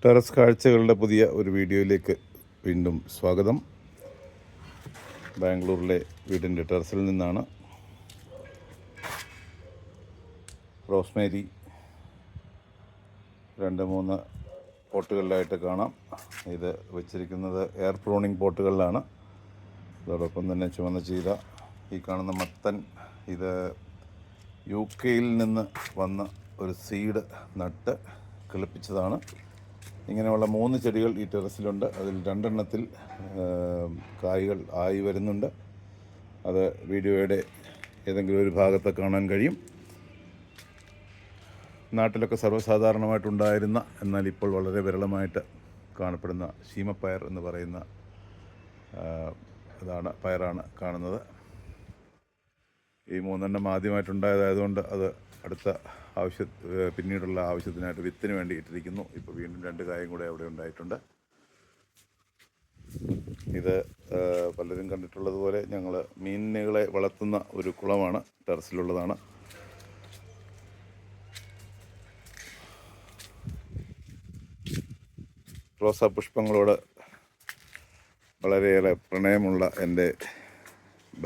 Terrace കാഴ്ചകളുടെ പുതിയ ഒരു വീഡിയോയിലേക്ക് വീണ്ടും സ്വാഗതം. ബാംഗ്ലൂരിലെ വീടിൻ്റെ ടെറസിൽ നിന്നാണ്. റോസ്മേരി 2-3 പോട്ടുകളിലായിട്ട് കാണാം. ഇത് വെച്ചിരിക്കുന്നത് എയർ പ്രൂണിങ് പോട്ടുകളിലാണ്. അതോടൊപ്പം തന്നെ ചുവന്ന ചീര, ഈ കാണുന്ന മത്തൻ, ഇത് UK നിന്ന് വന്ന ഒരു സീഡ് നട്ട് കിളിപ്പിച്ചതാണ്. ഇങ്ങനെയുള്ള 3 ചെടികൾ ഈ ടെറസിലുണ്ട്. അതിൽ 2 എണ്ണത്തിൽ കായ്കൾ ആയി വരുന്നുണ്ട്. അത് വീഡിയോയുടെ ഏതെങ്കിലും ഒരു ഭാഗത്ത് കാണാൻ കഴിയും. നാട്ടിലൊക്കെ സർവ്വസാധാരണമായിട്ടുണ്ടായിരുന്ന, എന്നാൽ ഇപ്പോൾ വളരെ വിരളമായിട്ട് കാണപ്പെടുന്ന ശീമപ്പയർ എന്ന് പറയുന്ന പയറാണ് കാണുന്നത്. ഈ 3 എണ്ണം ആദ്യമായിട്ടുണ്ടായതായതുകൊണ്ട് അത് അടുത്ത പിന്നീടുള്ള ആവശ്യത്തിനായിട്ട് വിത്തിന് വേണ്ടി ഇട്ടിരിക്കുന്നു. ഇപ്പോൾ വീണ്ടും 2 കായും കൂടെ അവിടെ ഉണ്ടായിട്ടുണ്ട്. ഇത് പലരും കണ്ടിട്ടുള്ളതുപോലെ ഞങ്ങൾ മീനുകളെ വളർത്തുന്ന ഒരു കുളമാണ്, ടെറസിലുള്ളതാണ്. റോസാ പുഷ്പങ്ങളോട് വളരെയേറെ പ്രണയമുള്ള എൻ്റെ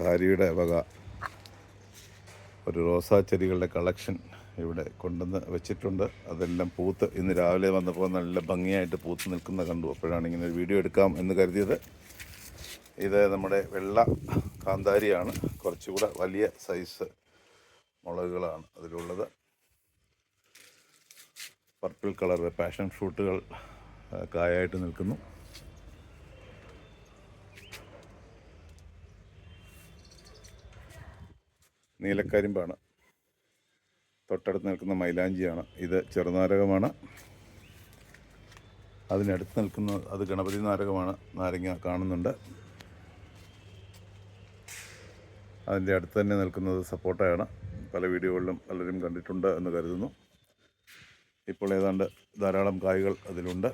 ഭാര്യയുടെ വക ഒരു റോസാ ചെടികളുടെ കളക്ഷൻ ഇവിടെ കൊണ്ടുവന്ന് വെച്ചിട്ടുണ്ട്. അതെല്ലാം പൂത്ത് ഇന്ന് രാവിലെ വന്നപ്പോൾ നല്ല ഭംഗിയായിട്ട് പൂത്ത് നിൽക്കുന്ന കണ്ടു. അപ്പോഴാണ് ഇങ്ങനെ ഒരു വീഡിയോ എടുക്കാം എന്ന് കരുതിയത്. ഇത് നമ്മുടെ വെള്ള കാന്താരിയാണ്. കുറച്ചുകൂടെ വലിയ സൈസ് മുളകുകളാണ് അതിലുള്ളത്. പർപ്പിൾ കളർ പാഷൻ ഫ്രൂട്ടുകൾ കായായിട്ട് നിൽക്കുന്നു. നീലക്കരിമ്പാണ്. തൊട്ടടുത്ത് നിൽക്കുന്ന മൈലാഞ്ചിയാണ്. ഇത് ചെറുനാരകമാണ്. അതിനടുത്ത് നിൽക്കുന്ന അത് ഗണപതി നാരകമാണ്. നാരങ്ങ കാണുന്നുണ്ട്. അതിൻ്റെ അടുത്ത് തന്നെ നിൽക്കുന്നത് സപ്പോട്ടയാണ്. പല വീഡിയോകളിലും പലരും കണ്ടിട്ടുണ്ട് എന്ന് കരുതുന്നു. ഇപ്പോൾ ഏതാണ്ട് ധാരാളം കായ്കൾ അതിലുണ്ട്.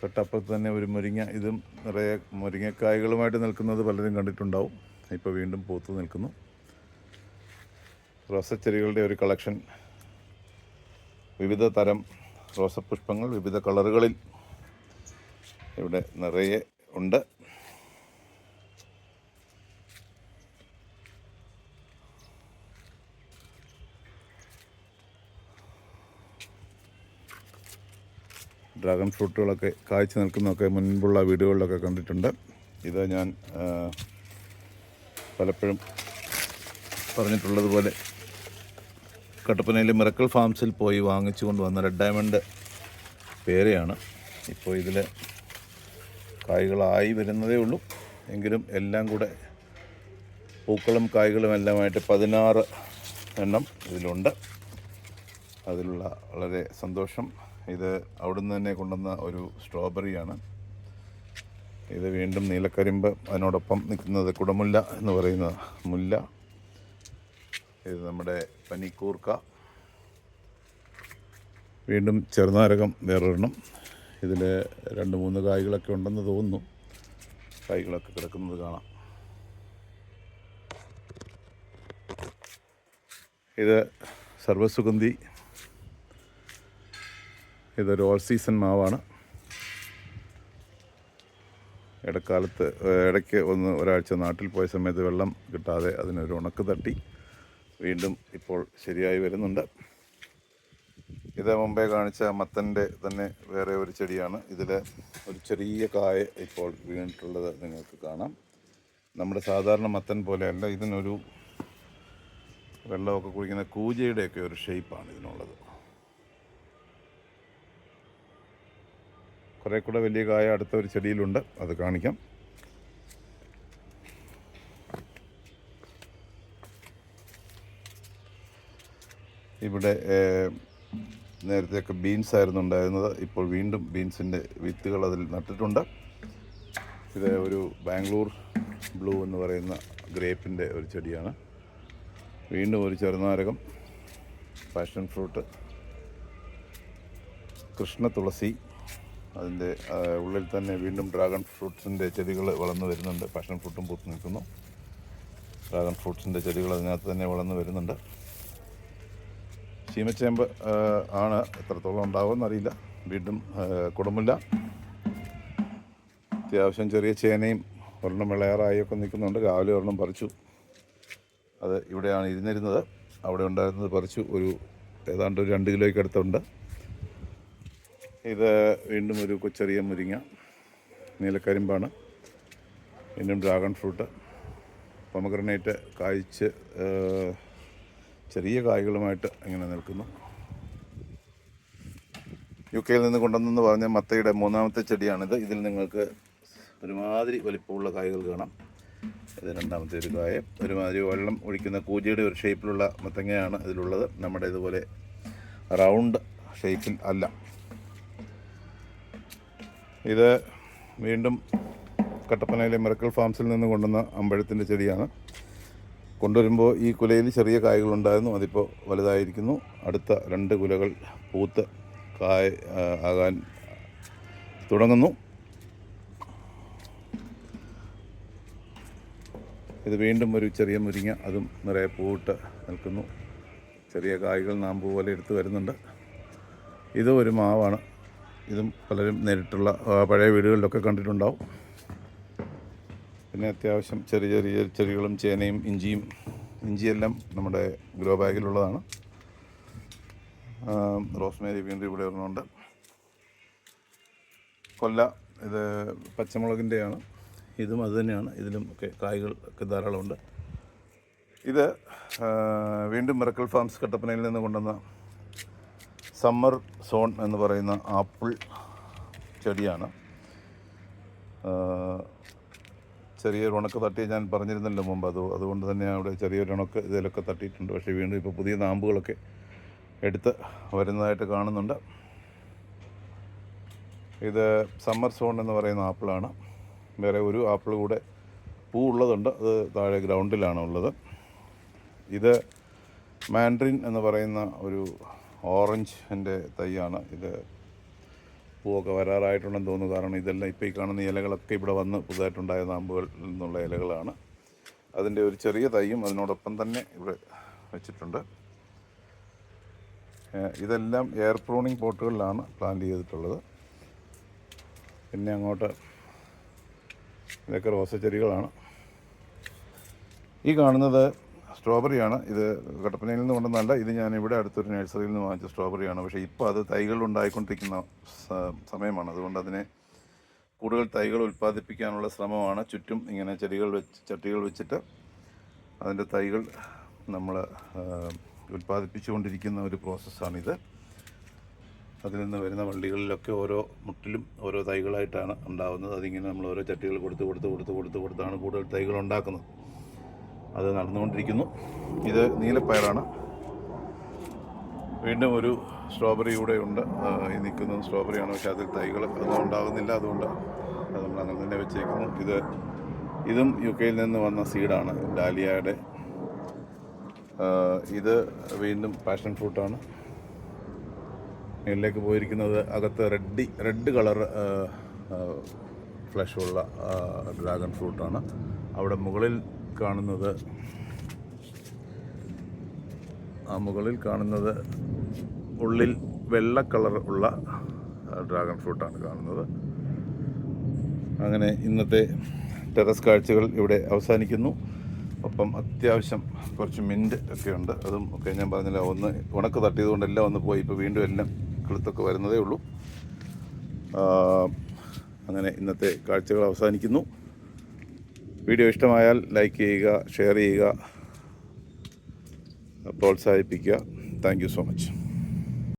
തൊട്ടപ്പുറത്ത് തന്നെ ഒരു മുരിങ്ങ, ഇതും നിറയെ മുരിങ്ങക്കായ്കളുമായിട്ട് നിൽക്കുന്നത് പലരും കണ്ടിട്ടുണ്ടാവും. ഇപ്പോൾ വീണ്ടും പൂത്ത് നിൽക്കുന്നു. റോസച്ചെടികളുടെ ഒരു കളക്ഷൻ. വിവിധ തരം റോസപ്പുഷ്പങ്ങൾ വിവിധ കളറുകളിൽ ഇവിടെ നിറയെ ഉണ്ട്. ഡ്രാഗൺ ഫ്രൂട്ടുകളൊക്കെ കായ്ച്ചു നിൽക്കുന്നതൊക്കെ മുൻപുള്ള വീഡിയോകളിലൊക്കെ കണ്ടിട്ടുണ്ട്. ഇത് ഞാൻ പലപ്പോഴും പറഞ്ഞിട്ടുള്ളതുപോലെ കട്ടപ്പനയിലെ മിറക്കിൾ ഫാംസിൽ പോയി വാങ്ങിച്ചു കൊണ്ടുവന്ന റെഡ് ഡയമണ്ട് പേരയാണ്. ഇപ്പോൾ ഇതിൽ കായ്കളായി വരുന്നതേ ഉള്ളൂ. എങ്കിലും എല്ലാം കൂടെ പൂക്കളും കായ്കളും എല്ലാമായിട്ട് 16 എണ്ണം ഇതിലുണ്ട്. അതിലുള്ള വളരെ സന്തോഷം. ഇത് അവിടുന്ന് തന്നെ കൊണ്ടുവന്ന ഒരു സ്ട്രോബെറിയാണ്. ഇത് വീണ്ടും നീലക്കരിമ്പ്, അതിനോടൊപ്പം നിൽക്കുന്നത് കുടമുല്ല എന്ന് പറയുന്ന മുല്ല. ഇത് നമ്മുടെ പനിക്കൂർക്ക. വീണ്ടും ചെറുനാരകം വേറൊരെണ്ണം. ഇതിൽ 2-3 കായ്കളൊക്കെ ഉണ്ടെന്ന് തോന്നുന്നു. കായ്കളൊക്കെ കിടക്കുന്നത് കാണാം. ഇത് സർവ്വസുഗന്ധി. ഇതൊരു ഓൾ സീസൺ മാവാണ്. ഇടയ്ക്ക് ഒരാഴ്ച നാട്ടിൽ പോയ സമയത്ത് വെള്ളം കിട്ടാതെ അതിനൊരു ഉണക്ക് തട്ടി. വീണ്ടും ഇപ്പോൾ ശരിയായി വരുന്നുണ്ട്. ഇത് മുമ്പേ കാണിച്ച മത്തൻ്റെ തന്നെ വേറെ ഒരു ചെടിയാണ്. ഇതിൽ ഒരു ചെറിയ കായ ഇപ്പോൾ വീണിട്ടുള്ളത് നിങ്ങൾക്ക് കാണാം. നമ്മുടെ സാധാരണ മത്തൻ പോലെയല്ല. ഇതിനൊരു വെള്ളമൊക്കെ കുടിക്കുന്ന കൂജയുടെയൊക്കെ ഒരു ഷേപ്പാണ് ഇതിനുള്ളത്. കുറേ കൂടെ വലിയ കായ അടുത്ത ഒരു ചെടിയിലുണ്ട്, അത് കാണിക്കാം. ഇവിടെ നേരത്തെയൊക്കെ ബീൻസ് ആയിരുന്നു ഉണ്ടായിരുന്നത്. ഇപ്പോൾ വീണ്ടും ബീൻസിൻ്റെ വിത്തുകൾ അതിൽ നട്ടിട്ടുണ്ട്. ഇത് ഒരു ബാംഗ്ലൂർ ബ്ലൂ എന്ന് പറയുന്ന ഗ്രേപ്പിൻ്റെ ഒരു ചെടിയാണ്. വീണ്ടും ഒരു ചെറുനാരകം, പാഷൻ ഫ്രൂട്ട്, കൃഷ്ണ തുളസി. അതിൻ്റെ ഉള്ളിൽ തന്നെ വീണ്ടും ഡ്രാഗൺ ഫ്രൂട്ട്സിൻ്റെ ചെടികൾ വളർന്നു വരുന്നുണ്ട്. പാഷൻ ഫ്രൂട്ടും പൂത്ത് നിൽക്കുന്നു. ഡ്രാഗൺ ഫ്രൂട്ട്സിൻ്റെ ചെടികൾ അതിനകത്ത് തന്നെ വളർന്നു വരുന്നുണ്ട്. ചീമച്ചേമ്പ് ആണ്, എത്രത്തോളം ഉണ്ടാവുമെന്നറിയില്ല. വീണ്ടും കുടമുല്ല, അത്യാവശ്യം ചെറിയ ചേനയും ഒരെണ്ണം വിളയാറായൊക്കെ നിൽക്കുന്നുണ്ട്. രാവിലെ ഒരെണ്ണം പറിച്ചു, അത് ഇവിടെയാണ് ഇരുന്നിരുന്നത്. അവിടെ ഉണ്ടായിരുന്നത് പറിച്ചു. ഏതാണ്ട് ഒരു 2 കിലോയ്ക്ക് അടുത്തുണ്ട്. ഇത് വീണ്ടും ഒരു ചെറിയ മുരിങ്ങ, നീലക്കരിമ്പാണ്. വീണ്ടും ഡ്രാഗൺ ഫ്രൂട്ട്, പൊമഗ്രനേറ്റ് കായ്ച്ച് ചെറിയ കായ്കളുമായിട്ട് ഇങ്ങനെ നിൽക്കുന്നു. UK നിന്ന് കൊണ്ടുവന്നെന്ന് പറഞ്ഞ മത്തയുടെ 3ാമത്തെ ചെടിയാണിത്. ഇതിൽ നിങ്ങൾക്ക് ഒരുമാതിരി വലിപ്പമുള്ള കായ്കൾ കാണാം. ഇത് 2ാമത്തെ ഒരു കായ. ഒരുമാതിരി വെള്ളം ഒഴിക്കുന്ന കൂജയുടെ ഒരു ഷേപ്പിലുള്ള മത്തങ്ങയാണ് ഇതിലുള്ളത്. നമ്മുടെ ഇതുപോലെ റൗണ്ട് ഷേപ്പിൽ അല്ല. ഇത് വീണ്ടും കട്ടപ്പനയിലെ മിറക്കിൾ ഫാംസിൽ നിന്ന് കൊണ്ടുവന്ന അമ്പഴത്തിൻ്റെ ചെടിയാണ്. കൊണ്ടുവരുമ്പോൾ ഈ കുലയിൽ ചെറിയ കായ്കളുണ്ടായിരുന്നു, അതിപ്പോൾ വലുതായിരിക്കുന്നു. അടുത്ത 2 കുലകൾ പൂത്ത് ആകാൻ തുടങ്ങുന്നു. ഇത് വീണ്ടും ഒരു ചെറിയ മുരിങ്ങ, അതും നിറയെ പൂവിട്ട് നിൽക്കുന്നു. ചെറിയ കായ്കൾ നാമ്പ് പോലെ എടുത്ത് വരുന്നുണ്ട്. ഇത് ഒരു മാവാണ്. ഇതും പലരും നേരിട്ടുള്ള പഴയ വീടുകളിലൊക്കെ കണ്ടിട്ടുണ്ടാവും. പിന്നെ അത്യാവശ്യം ചെറിയ ചെറിയ ചെടികളും ചേനയും ഇഞ്ചിയെല്ലാം നമ്മുടെ ഗ്രോ ബാഗിലുള്ളതാണ്. റോസ്മേരി വീണ്ടും ഇവിടെ ഒരെണ്ണമുണ്ട്. കൊല്ല, ഇത് പച്ചമുളകിൻ്റെയാണ്. ഇതും അത് തന്നെയാണ്. ഇതിലും ഒക്കെ കായ്കൾ ഒക്കെ ധാരാളമുണ്ട്. ഇത് വീണ്ടും മിറക്കിൾ ഫാംസ് കട്ടപ്പനയിൽ നിന്ന് കൊണ്ടുവന്ന സമ്മർ സോൺ എന്ന് പറയുന്ന ആപ്പിൾ ചെടിയാണ്. ചെറിയൊരു ഉണക്ക് തട്ടി ഞാൻ പറഞ്ഞിരുന്നല്ലോ മുമ്പ്. അതുകൊണ്ട് തന്നെ അവിടെ ചെറിയൊരു ഉണക്ക് ഇതിലൊക്കെ തട്ടിയിട്ടുണ്ട്. പക്ഷേ വീണ്ടും ഇപ്പോൾ പുതിയ നാമ്പുകളൊക്കെ എടുത്ത് വരുന്നതായിട്ട് കാണുന്നുണ്ട്. ഇത് സമ്മർ സോൺ എന്ന് പറയുന്ന ആപ്പിളാണ്. വേറെ ഒരു ആപ്പിൾ കൂടെ പൂ ഉള്ളതുണ്ട്, അത് താഴെ ഗ്രൗണ്ടിലാണ് ഉള്ളത്. ഇത് മാൻഡറിൻ എന്ന് പറയുന്ന ഒരു ഓറഞ്ചിൻ്റെ തൈയാണ്. ഇത് പൂവൊക്കെ വരാറായിട്ടുണ്ടെന്ന് തോന്നുന്നു. കാരണം ഇതെല്ലാം ഇപ്പോൾ ഈ കാണുന്ന ഇലകളൊക്കെ ഇവിടെ വന്ന് പുതുതായിട്ടുണ്ടായ നാമ്പുകളിൽ നിന്നുള്ള ഇലകളാണ്. അതിൻ്റെ ഒരു ചെറിയ തൈയും അതിനോടൊപ്പം തന്നെ ഇവിടെ വെച്ചിട്ടുണ്ട്. ഇതെല്ലാം എയർ പ്രൂണിങ് പോട്ടുകളിലാണ് പ്ലാന്റ് ചെയ്തിട്ടുള്ളത്. പിന്നെ അങ്ങോട്ട് ഇതൊക്കെ റോസച്ചെടികളാണ്. ഈ കാണുന്നത് സ്ട്രോബെറിയാണ്. ഇത് കട്ടപ്പനയിൽ നിന്ന് കൊണ്ടുവന്നല്ല, ഇത് ഞാൻ ഇവിടെ അടുത്തൊരു നഴ്സറിയിൽ നിന്ന് വാങ്ങിച്ച സ്ട്രോബെറിയാണ്. പക്ഷേ ഇപ്പോൾ അത് തൈകൾ ഉണ്ടായിക്കൊണ്ടിരിക്കുന്ന സമയമാണ്. അതുകൊണ്ട് അതിനെ കൂടുതൽ തൈകൾ ഉൽപ്പാദിപ്പിക്കാനുള്ള ശ്രമമാണ്. ചുറ്റും ഇങ്ങനെ ചട്ടികൾ വെച്ചിട്ട് അതിൻ്റെ തൈകൾ നമ്മൾ ഉൽപ്പാദിപ്പിച്ചുകൊണ്ടിരിക്കുന്ന ഒരു പ്രോസസ്സാണിത്. അതിൽ നിന്ന് വരുന്ന വള്ളികളിലൊക്കെ ഓരോ മുട്ടിലും ഓരോ തൈകളായിട്ടാണ് ഉണ്ടാകുന്നത്. അതിങ്ങനെ നമ്മൾ ഓരോ ചട്ടികൾ കൊടുത്താണ് കൂടുതൽ തൈകൾ ഉണ്ടാക്കുന്നത്. അത് നടന്നുകൊണ്ടിരിക്കുന്നു. ഇത് നീലപ്പയറാണ്. വീണ്ടും ഒരു സ്ട്രോബെറി കൂടെ ഉണ്ട്. ഈ നിൽക്കുന്നത് സ്ട്രോബെറിയാണ്, പക്ഷേ അതിൽ തൈകൾ ഒന്നും ഉണ്ടാകുന്നില്ല. അതുകൊണ്ട് അത് നമ്മൾ അങ്ങനെ തന്നെ വെച്ചേക്കുന്നു. ഇതും UK നിന്ന് വന്ന സീഡാണ്, ഡാലിയയുടെ. ഇത് വീണ്ടും പാഷൻ ഫ്രൂട്ടാണ്. മേളിലേക്ക് പോയിരിക്കുന്നത് അകത്ത് റെഡ് കളർ ഫ്ലഷുള്ള ഡ്രാഗൺ ഫ്രൂട്ടാണ്. അവിടെ മുകളിൽ കാണുന്നത് ഉള്ളിൽ വെള്ള കളർ ഉള്ള ഡ്രാഗൺ ഫ്രൂട്ടാണ് കാണുന്നത്. അങ്ങനെ ഇന്നത്തെ ടെറസ് കാഴ്ചകൾ ഇവിടെ അവസാനിക്കുന്നു. ഒപ്പം അത്യാവശ്യം കുറച്ച് മിൻറ്റ് ഒക്കെ ഉണ്ട്. അതും ഒക്കെ ഞാൻ പറഞ്ഞില്ല, ഒന്ന് ഉണക്ക് തട്ടിയതുകൊണ്ട് എല്ലാം ഒന്ന് പോയി. ഇപ്പോൾ വീണ്ടും എല്ലാം കിളുത്തൊക്കെ വരുന്നതേ ഉള്ളൂ. അങ്ങനെ ഇന്നത്തെ കാഴ്ചകൾ അവസാനിക്കുന്നു. വീഡിയോ ഇഷ്ടമായാൽ ലൈക്ക് ചെയ്യുക, ഷെയർ ചെയ്യുക, പ്രോത്സാഹിപ്പിക്കുക. Thank you so much.